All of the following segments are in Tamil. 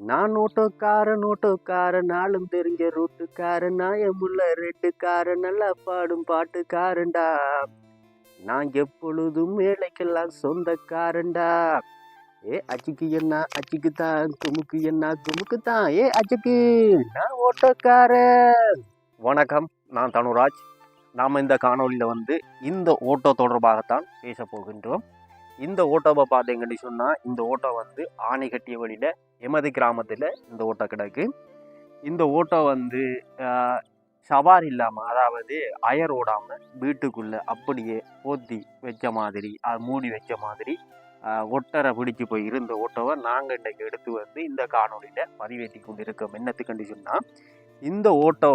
நான் ஓட்டோக்காரன் நாளும் தெரிஞ்ச ரூட்டுக்காரன் நாயமுள்ள ரெட்டுக்காரன் நல்லா பாடும் பாட்டுக்காரன்டா. நான் எப்பொழுதும் வேலைக்கெல்லாம் சொந்தக்காரன்டா. ஏ அச்சுக்கு என்ன அச்சுக்கு தான், குமுக்கு என்ன குமுக்கு தான். ஏ அச்சுக்கு நான் ஓட்டோக்காரன். வணக்கம், நான் தனுராஜ். நாம் இந்த காணொலியில் இந்த ஓட்டோ தொடர்பாகத்தான் பேச போகின்றோம். இந்த ஓட்டோவை பார்த்தீங்கன்னு சொன்னால், இந்த ஓட்டோ ஆணைக்கட்டிய வழியில் எமது கிராமத்தில் இந்த ஓட்டோ கிடக்கு. இந்த ஓட்டோ சவாரி இல்லாமல், அதாவது அயர் ஓடாமல் வீட்டுக்குள்ளே அப்படியே போத்தி வச்ச மாதிரி, மூடி வச்ச மாதிரி ஒட்டரை பிடிச்சி போய் இருந்த ஓட்டோவை நாங்கள் இன்றைக்கு எடுத்து இந்த காணொலியில் பதிவேற்றி கொண்டு இருக்கோம். என்னத்துக்குன்னு சொன்னால், இந்த ஓட்டோ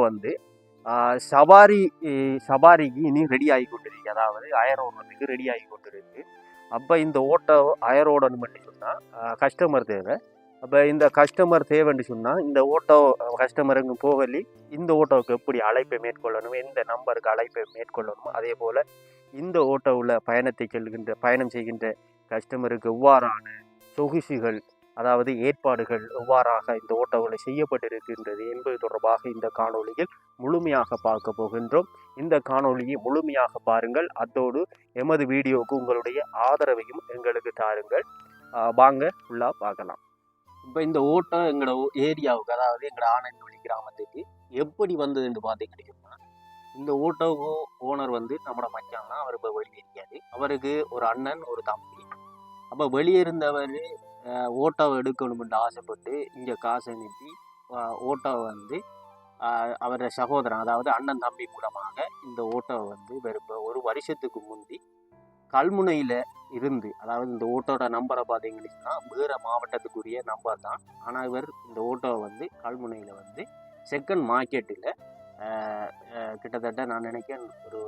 சவாரிக்கு இனி ரெடி ஆகி கொண்டிருக்கு, அதாவது அயர் ஓடுறதுக்கு ரெடி ஆகி கொண்டிருக்கு. அப்போ இந்த ஓட்டோ அயர் ஓடணும்னு சொன்னால் கஸ்டமர் தேவை. அப்போ இந்த கஸ்டமர் தேவைன்னு சொன்னால், இந்த ஓட்டோ கஸ்டமருக்கு போகலி இந்த ஓட்டோவுக்கு எப்படி அழைப்பை மேற்கொள்ளணும், எந்த நம்பருக்கு அழைப்பை மேற்கொள்ளணும், அதே போல் இந்த ஓட்டோவில் பயணம் செய்கின்ற கஸ்டமருக்கு எவ்வாறான சொகுசுகள், அதாவது ஏற்பாடுகள் எவ்வாறாக இந்த ஓட்டோவில் செய்யப்பட்டிருக்கின்றது என்பது தொடர்பாக இந்த காணொலியில் முழுமையாக பார்க்க போகின்றோம். இந்த காணொலியை முழுமையாக பாருங்கள். அதோடு எமது வீடியோவுக்கு உங்களுடைய ஆதரவையும் எங்களுக்கு தாருங்கள். வாங்க ஃபுல்லாக பார்க்கலாம். இப்போ இந்த ஓட்டோ எங்களோட ஏரியாவுக்கு, அதாவது எங்களோட ஆனந்தவழி கிராமத்துக்கு எப்படி வந்ததுன்னு பார்த்தீங்கன்னா, இந்த ஓட்டோவுக்கு ஓனர் நம்மளோட மச்சான் தான். அவர் இப்போ வெளியே இருக்காது. அவருக்கு ஒரு அண்ணன் ஒரு தம்பி. அப்போ வெளியே இருந்தவர் ஓட்டோவை எடுக்கணும்னு ஆசைப்பட்டு இங்கே காசு அனுப்பி ஓட்டோவை அவரோட சகோதரன், அதாவது அண்ணன் தம்பி மூலமாக இந்த ஓட்டோவை ஒரு வருஷத்துக்கு முந்தி கல்முனையில் இருந்து, அதாவது இந்த ஓட்டோட நம்பரை பார்த்தீங்கன்னா வேறு மாவட்டத்துக்குரிய நம்பர் தான். ஆனால் இவர் இந்த ஓட்டோவை கல்முனையில் செகண்ட் மார்க்கெட்டில் கிட்டத்தட்ட நான் நினைக்கிறேன் ஒரு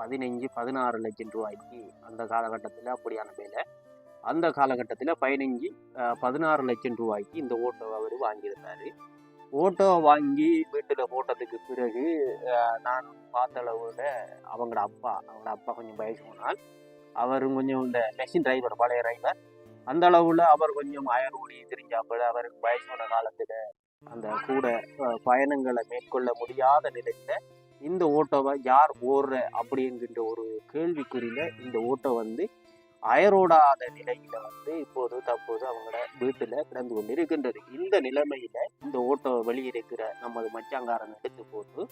15-16 லட்சம் ரூபாய்க்கு அந்த காலகட்டத்தில், அப்படியான வேலை அந்த காலகட்டத்தில் 15-16 லட்சம் ரூபாய்க்கு இந்த ஓட்டோவை அவர் வாங்கியிருந்தார். ஓட்டோ வாங்கி வீட்டில் போட்டதுக்கு பிறகு நான் பார்த்த அளவில் அவங்களோட அப்பா கொஞ்சம் வயசு போனால், அவர் கொஞ்சம் இந்த மெஷின் டிரைவர், பழைய டிரைவர். அந்த அளவில் அவர் கொஞ்சம் அயர் ஓடி தெரிஞ்சாப்பில் அவர் வயசான காலத்தில் அந்த கூட பயணங்களை மேற்கொள்ள முடியாத நிலையில் இந்த ஓட்டோவை யார் ஓடுற அப்படிங்கிற ஒரு கேள்விக்குறியில் இந்த ஓட்டோ அயரோடாத நிலையில இப்போது தற்போது அவங்களோட வீட்டுல கிடந்து கொண்டு இருக்கின்றது. இந்த நிலைமையில இந்த ஓட்டோ வெளியிருக்கிற நமது மச்சாங்காரன் எடுத்து போட்டு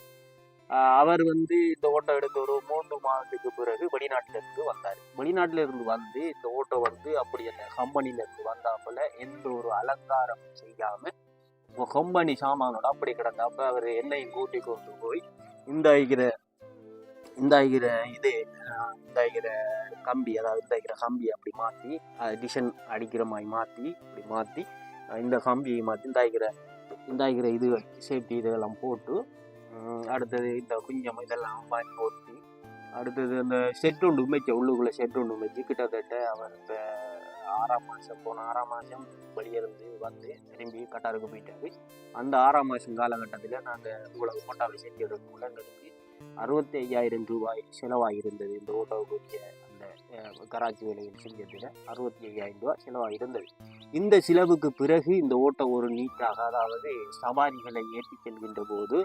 அவர் இந்த ஓட்டோ எடுத்து ஒரு 3 மாதத்துக்கு பிறகு வெளிநாட்டிலிருந்து வந்தார். வெளிநாட்டிலிருந்து இந்த ஓட்டோ அப்படி அந்த கம்பெனியிலிருந்து வந்தாப்புல எந்த ஒரு அலங்காரம் செய்யாம கம்பெனி சாமானோட அப்படி கிடந்தாப்ப அவர் என்னையும் கூட்டி கொண்டு போய் இந்த கம்பி, அதாவது கம்பி அப்படி மாற்றி டிசைன் அடிக்கிற மாதிரி மாற்றி இந்த கம்பியை மாற்றி இந்த இது சேஃப்டி இதெல்லாம் போட்டு, அடுத்தது இந்த குஞ்சம் இதெல்லாம் வாங்கி போட்டு, அடுத்தது அந்த செட் ஒன்று உமைச்ச உள்ளுக்குள்ளே செட் ஒன்று உமைச்சு கிட்டத்தட்ட அவர் இப்போ 6ஆம் மாதம் போன 6ஆம் மாதம் வெளியிருந்து திரும்பி கட்டாருக்கு போயிட்டாரு. அந்த 6ஆம் மாதம் காலகட்டத்தில் நாங்கள் உங்களுக்கு போட்டாவை செஞ்சு எடுக்கக்குள்ள எங்களுக்கு 65,000 ரூபாய் செலவாகிருந்தது. இந்த ஓட்டோவுக்குரிய அந்த கராச்சி வேலையில் செஞ்சதில் 65,000 ரூபாய் செலவாகிருந்தது. இந்த செலவுக்கு பிறகு இந்த ஓட்டோ ஒரு நீட்டாக, அதாவது சவாரிகளை ஏற்றி செல்கின்ற போது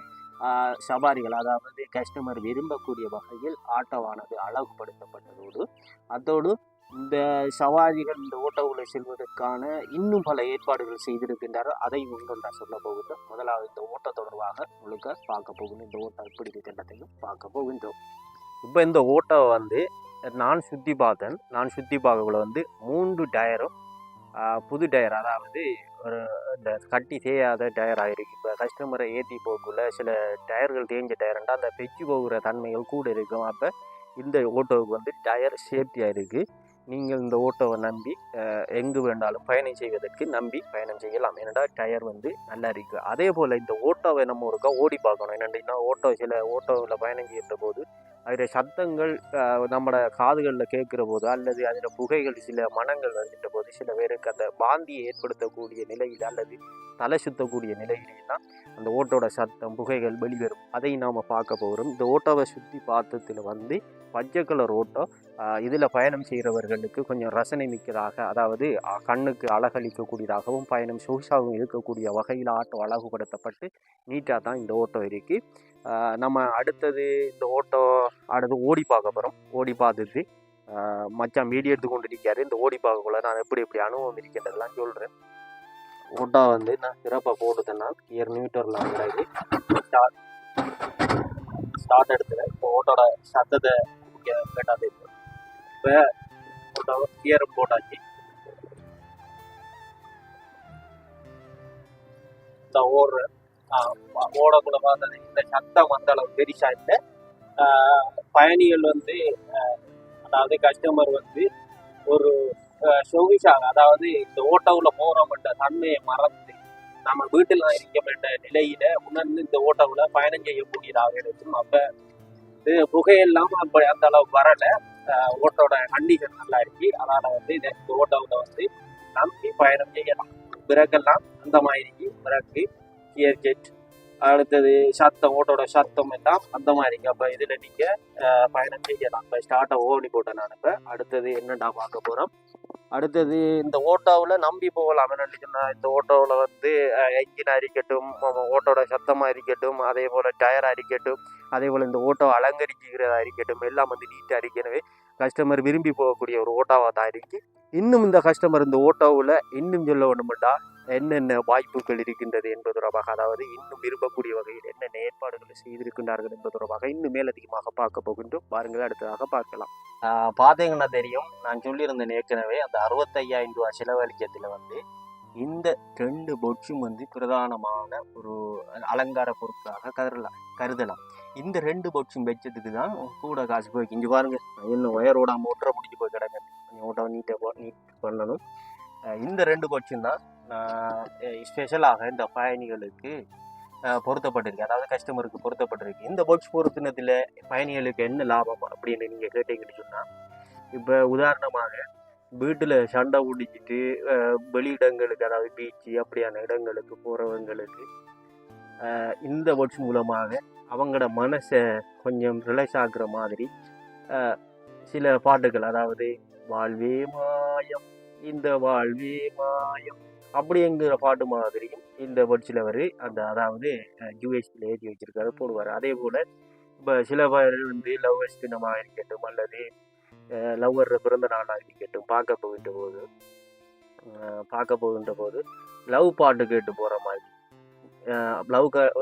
சவாரிகள், அதாவது கஸ்டமர் விரும்பக்கூடிய வகையில் ஆட்டோவானது அழகுபடுத்தப்பட்டதோடு, அதோடு இந்த சவாரிகள் இந்த ஓட்டோவில் செல்வதற்கான இன்னும் பல ஏற்பாடுகள் செய்திருக்கின்றார்கள். அதையும் ஒன்றொன்றா சொல்ல போகின்றோம். முதலாவது இந்த ஓட்டோ தொடர்பாக முழுக்க பார்க்க போகின்றோம். இந்த ஓட்டோ எப்படி இருக்கின்றதையும் பார்க்க போகின்றோம். இப்போ இந்த ஓட்டோவை நான் சுற்றி பார்க்கக்குள்ள 3 டயரும் புது டயர், அதாவது ஒரு இந்த கட்டி தேயாத டயர் ஆகிருக்கு. இப்போ கஸ்டமரை ஏற்றி போகக்குள்ள சில டயர்கள் தேஞ்ச டயர்ண்டா அந்த பெச்சு போகிற தன்மைகள் கூட இருக்கும். அப்போ இந்த ஓட்டோவுக்கு டயர் சேஃப்டியாக இருக்குது. நீங்கள் இந்த ஓட்டோவை நம்பி எங்கு வேண்டாலும் பயணம் செய்வதற்கு நம்பி பயணம் செய்யலாம். ஏன்னா டயர் நல்லா இருக்குது. அதே போல் இந்த ஓட்டோவை நம்ம ஒருக்கா ஓடி பார்க்கணும். என்னென்னா சில ஓட்டோவில் பயணம் செய்கிற போது அதில் சத்தங்கள் நம்மளோட காதுகளில் கேட்குற போது அல்லது அதில் புகைகள் சில மனங்கள் வருகின்ற போது சில பேருக்கு அந்த வாந்தியை ஏற்படுத்தக்கூடிய நிலையில் அல்லது தலை சுற்றக்கூடிய நிலையிலாம் அந்த ஓட்டோட சத்தம் புகைகள் வெளிவரும். அதை நாம் பார்க்க போகிறோம். இந்த ஓட்டோவை சுற்றி பார்த்ததில் வந்து பச்சை கலர் ஓட்டோ இதில் பயணம் செய்கிறவர்களுக்கு கொஞ்சம் ரசனை மிக்கதாக, அதாவது கண்ணுக்கு அழகளிக்கக்கூடியதாகவும் பயணம் சொகுசாகவும் இருக்கக்கூடிய வகையில் ஆட்டோ அழகுபடுத்தப்பட்டு நீட்டாக தான் இந்த ஓட்டோ இருக்குது. நம்ம அடுத்தது இந்த ஓட்டோ அடுத்து ஓடி பார்க்க போகிறோம். ஓடி பார்த்துட்டு மச்சான் வீடியோ எடுத்து கொண்டு இருக்காரு. இந்த ஓடி பார்க்கக்குள்ள நான் எப்படி அனுபவம் இருக்கின்றதெல்லாம் சொல்கிறேன். ஓட்டோ வந்து நான் சிறப்பாக போட்டுட்டேன்னா 2 மீட்டரில் வந்து ஸ்டார்ட் எடுத்துகிறேன். இப்போ ஓட்டோட சத்தத்தை கேட்டால் தெரியும். இப்போ ஓட்டோ கியர் போட்டாச்சு. இந்த ஓடக்கூட பார்த்தது இந்த சத்தம் அந்த அளவு பெரிசா இல்லை. பயணிகள் வந்து அதாவது கஸ்டமர் வந்து ஒரு சொகுசாக, அதாவது இந்த ஓட்டோவில் போகிறோம்ன்ற தன்மையை மறந்து நம்ம வீட்டில் தான் இருக்க வேண்டிய நிலையில உணர்ந்து இந்த ஓட்டோவில் பயணம் செய்யக்கூடியதாக இருக்கும். அப்போ இது புகையெல்லாம் அப்படி அந்த அளவு வரலை. ஓட்டோட கண்டிஷன் நல்லா இருக்கு. அதனால் வந்து இந்த ஓட்டோவில் வந்து நம்பி பயணம் செய்யலாம். பிறகெல்லாம் அந்த மாதிரி பிறகு கியர் ஜெட், அடுத்தது சத்தம், ஓட்டோட சத்தம் எல்லாம் அந்த மாதிரி. அப்போ இதில் நீங்கள் பயணம் செய்யலாம். இப்போ ஸ்டார்ட்டை ஓடி போட்டேன் நான். இப்போ அடுத்தது என்னடா பார்க்க போகிறோம். அடுத்தது இந்த ஓட்டோவில் நம்பி போகலாம். என்னென்னு சொன்னால் இந்த ஓட்டோவில் வந்து என்ஜினாக இருக்கட்டும், ஓட்டோட சத்தமாக இருக்கட்டும், அதே போல் டயராக இருக்கட்டும், அதே போல் இந்த ஓட்டோ அலங்கரிக்கிறதா இருக்கட்டும், எல்லாம் வந்து நீட்டாக இருக்கவே கஸ்டமர் விரும்பி போகக்கூடிய ஒரு ஓட்டோவாக தான் இருக்குது. இன்னும் இந்த கஸ்டமர் இந்த ஓட்டோவில் இன்னும் சொல்ல வேண்டுமெண்டா என்னென்ன வாய்ப்புகள் இருக்கின்றது என்பது தொடர்பாக, அதாவது இன்னும் விரும்பக்கூடிய வகையில் என்னென்ன ஏற்பாடுகளை செய்திருக்கின்றார்கள் என்பது தொடர்பாக இன்னும் மேலதிகமாக பார்க்க போகின்றோம். பாருங்கள், அடுத்ததாக பார்க்கலாம். பார்த்தீங்கன்னா தெரியும், நான் சொல்லியிருந்தேன் ஏற்கனவே, அந்த 65,000 ரூபா செலவழிக்கத்தில் வந்து இந்த 2 பொட்ஸும் வந்து பிரதானமான ஒரு அலங்கார பொருட்களாக கருதலாம். இந்த 2 பொட்ஸும் வச்சதுக்கு தான் கூட காசு போய். இங்கே பாருங்கள், இன்னும் ஒயரோட மோட்டரை முடிச்சு போய் கிடங்க. ஓட்டோ நீட் பண்ணணும். இந்த 2 பொட்ஸும் தான் ஸ்பெஷலாக இந்த பயணிகளுக்கு பொருத்தப்பட்டிருக்கு, அதாவது கஸ்டமருக்கு பொருத்தப்பட்டிருக்கு. இந்த பொட்ஸ் பொருத்தினத்தில் பயணிகளுக்கு என்ன லாபம் அப்படின்னு நீங்கள் கேட்டீங்கன்னு சொன்னால், இப்போ உதாரணமாக வீட்டில் சண்டை பிடிச்சிட்டு வெளியிடங்களுக்கு, அதாவது பீச்சு அப்படியான இடங்களுக்கு போகிறவங்களுக்கு இந்த பொட்ஸ் மூலமாக அவங்களோட மனசை கொஞ்சம் ரிலாக்ஸ் ஆகுற மாதிரி சில பாட்டுகள், அதாவது வாழ்வே மாயம் இந்த வாழ்வே மாயம் அப்படிங்கிற பாட்டு மாதிரியும் இந்த பட்சில் அவர் அந்த, அதாவது யூஎஸ்பியில் ஏற்றி வச்சிருக்காரு, போடுவார். அதே போல் இப்போ சில பேர் வந்து லவ்வர்ஸ் தினமாக இருக்கட்டும் அல்லது லவ்வர் பிறந்த நாளாக இருக்கட்டும் பார்க்க போகின்ற போது லவ் பாட்டு கேட்டு போகிற மாதிரி,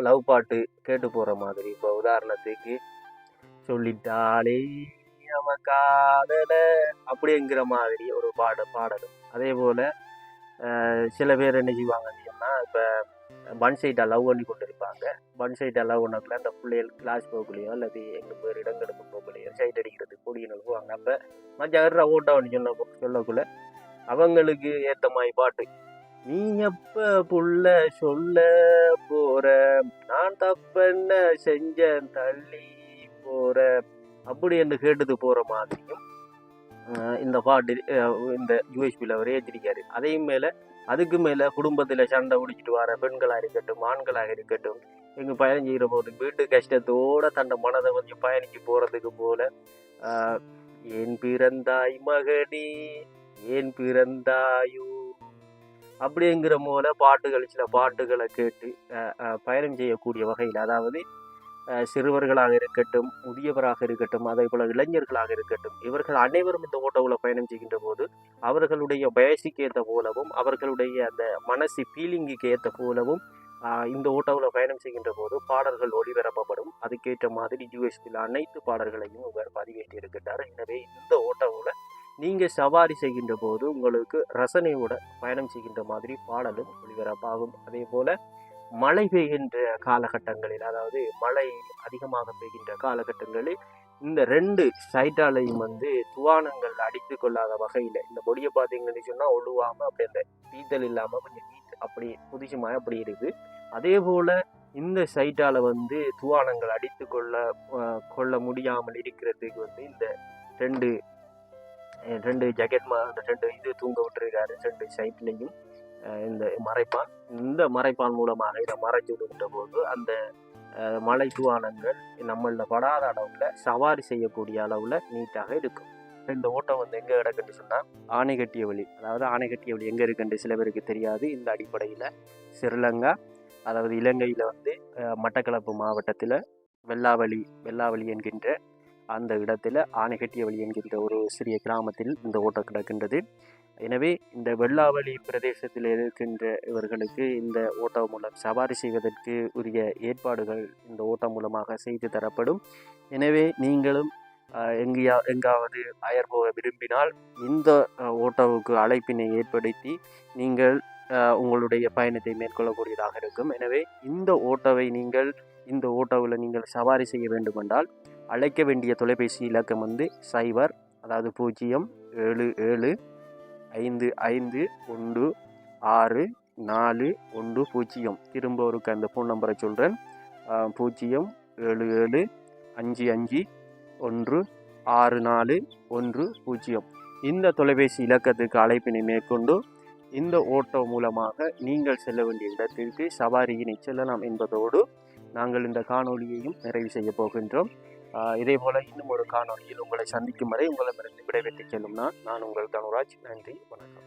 லவ் பாட்டு கேட்டு போகிற மாதிரி. இப்போ உதாரணத்துக்கு சொல்லிட்டாலே நம்ம காதல அப்படிங்கிற மாதிரி ஒரு பாடலும். அதே போல் சில பேர் என்ன செய்வாங்கன்னு சொன்னால், இப்போ ஒன் சைடாக லவ் பண்ணி கொண்டு இருப்பாங்க. ஒன் சைடாக லவ் பண்ணக்குள்ள அந்த பிள்ளைகள் கிளாஸ் போகலையோ அல்லது எங்கள் பேர் இடங்களுக்கு போகலையோ சைட் அடிக்கிறதுக்கு கூடிய போவாங்க. அப்போ மற்ற ஓட்டான்னு சொல்லக்குள்ள அவங்களுக்கு ஏற்ற மாதிரி பாட்டு, நீ எப்ப புள்ள சொல்ல போற, நான் தப்பென்ன செஞ்சேன் தள்ளி போற அப்படி என்று கேட்டது போகிற மாதிரியும் இந்த பாட்டு இந்த யூஎஸ்பியில் அவர் ஏற்றிருக்காரு. அதையும் மேலே அதுக்கு மேலே குடும்பத்தில் சண்டை பிடிச்சிட்டு வர பெண்களாக இருக்கட்டும் ஆண்களாக இருக்கட்டும், எங்கள் பயணம் செய்கிற போது வீட்டு கஷ்டத்தோடு தன்னை மனதை கொஞ்சம் பயணிக்கு போகிறதுக்கு போல, ஏன் பிறந்தாய் மகனே ஏன் பிறந்தாயோ அப்படிங்கிற போல பாட்டுகள், சில பாட்டுகளை கேட்டு பயணம் செய்யக்கூடிய வகையில், அதாவது சிறுவர்களாக இருக்கட்டும் முதியவராக இருக்கட்டும் அதே போல் இளைஞர்களாக இருக்கட்டும், இவர்கள் அனைவரும் இந்த ஓட்டோவில் பயணம் செய்கின்ற போது அவர்களுடைய வயசுக்கு ஏற்ற போலவும் அவர்களுடைய அந்த மனசு ஃபீலிங்குக்கு ஏற்ற போலவும் இந்த ஓட்டோவில் பயணம் செய்கின்ற போது பாடல்கள் ஒளிபரப்பப்படும். அதுக்கேற்ற மாதிரி யூஎஸ்பியில் அனைத்து பாடல்களையும் இவர் பதிவேற்றி இருக்கின்றார். எனவே இந்த ஓட்டோவில் நீங்கள் சவாரி செய்கின்ற போது உங்களுக்கு ரசனையோட பயணம் செய்கின்ற மாதிரி பாடலும் ஒளிபரப்பாகும். அதே போல் மழை பெய்கின்ற காலகட்டங்களில், அதாவது மழை அதிகமாக பெய்கின்ற காலகட்டங்களில் இந்த 2 சைட்டாலையும் வந்து துவானங்கள் அடித்து கொள்ளாத வகையில் இந்த பொடியை பார்த்தீங்கன்னு சொன்னால் ஒழுவாமல் அப்படி அந்த பீத்தல் இல்லாமல் கொஞ்சம் அப்படி புதுசுமாய் அப்படி இருக்குது. அதே போல் இந்த சைட்டால் வந்து துவானங்கள் அடித்து கொள்ள முடியாமல் இருக்கிறதுக்கு வந்து இந்த ரெண்டு ரெண்டு ஜக்கெட் ரெண்டு இது தூங்க விட்டுருக்காரு ரெண்டு சைட்லேயும். இந்த மறைப்பான் மூலமாக இதை மறைச்சு விடுகின்ற போது அந்த மலை துவானங்கள் நம்மள படாத அளவில் சவாரி செய்யக்கூடிய அளவில் நீட்டாக இருக்கும். இந்த ஓட்டம் வந்து எங்கே கிடக்குன்னு சொன்னால் ஆனைக்கட்டிய வழி. அதாவது ஆனைக்கட்டிய வழி எங்கே இருக்குன்னு சில பேருக்கு தெரியாது. இந்த அடிப்படையில் ஸ்ரீலங்கா, அதாவது இலங்கையில் வந்து மட்டக்களப்பு மாவட்டத்தில் வெள்ளாவளி என்கின்ற அந்த இடத்துல ஆனைக்கட்டிய வழி என்கின்ற ஒரு சிறிய கிராமத்தில் இந்த ஓட்டம் கிடக்கின்றது. எனவே இந்த வெள்ளாவளி பிரதேசத்தில் இருக்கின்ற இவர்களுக்கு இந்த ஓட்டம் மூலம் சவாரி செய்வதற்கு உரிய ஏற்பாடுகள் இந்த ஓட்டம் மூலமாக செய்து தரப்படும். எனவே நீங்களும் எங்காவது அயர் போக விரும்பினால் இந்த ஓட்டோவுக்கு அழைப்பினை ஏற்படுத்தி நீங்கள் உங்களுடைய பயணத்தை மேற்கொள்ளக்கூடியதாக இருக்கும். எனவே இந்த ஓட்டோவில் நீங்கள் சவாரி செய்ய வேண்டுமென்றால் அழைக்க வேண்டிய தொலைபேசி இலக்கம் வந்து 0, அதாவது 075516410. திரும்ப ஒருக்கு அந்த ஃபோன் நம்பரை சொல்கிறேன். 07755164110. இந்த தொலைபேசி இலக்கத்துக்கு அழைப்பினை மேற்கொண்டு இந்த ஓட்டோ மூலமாக நீங்கள் செல்ல வேண்டிய இடத்திற்கு சவாரியினை செல்லலாம் என்பதோடு நாங்கள் இந்த காணொலியையும் நிறைவு செய்ய போகின்றோம். இதே போல இன்னும் ஒரு காணொலியில் உங்களை சந்திக்கும் வரை உங்களிடமிருந்து விடைபெற்றுச் செல்லும் நான் உங்கள் தனுராஜ். நன்றி, வணக்கம்.